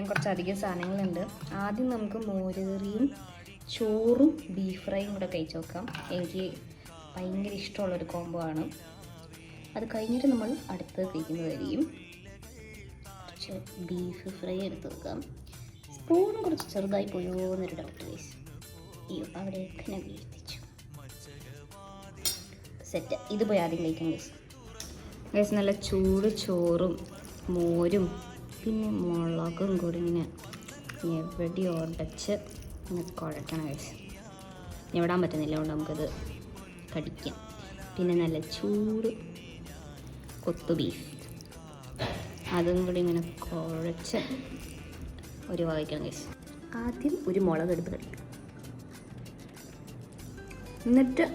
കുറച്ചധികം സാധനങ്ങളുണ്ട്. ആദ്യം നമുക്ക് മോരുകറിയും ചോറും ബീഫ് ഫ്രൈയും കൂടെ കഴിച്ച് നോക്കാം. എനിക്ക് ഭയങ്കര ഇഷ്ടമുള്ളൊരു കോംബോ ആണ്. അത് കഴിഞ്ഞിട്ട് നമ്മൾ അടുത്തത് കഴിക്കുന്നതായിരിക്കും. കുറച്ച് ബീഫ് ഫ്രൈ എടുത്ത് വെക്കാം. സ്പൂൺ കുറച്ച് ചെറുതായി പോയോ എന്നൊരു ഡൗട്ട് ഗൈസ്. അയ്യോ, അവിടെയൊക്കെ ഞാൻ വീഴ്ത്തിച്ചു. സെറ്റ്. ഇത് പോയി ആദ്യം കഴിക്കാം ഗൈസ്. നല്ല ചൂട് ചോറും മോരും പിന്നെ മുളകും കൂടി ഇങ്ങനെ എവിടെ ഉടച്ച് ഇങ്ങനെ കുഴക്കണം ഗൈസ്. എവിടാൻ പറ്റുന്നില്ല, അതുകൊണ്ട് നമുക്കത് കടിക്കാം. പിന്നെ നല്ല ചൂട് കൊത്തു ബീഫ്, അതും കൂടി ഇങ്ങനെ കുഴച്ച് ഒരു വകയ്ക്കണം ഗൈസ്. ആദ്യം ഒരു മുളക് എടുത്ത് കടിക്കും, എന്നിട്ട്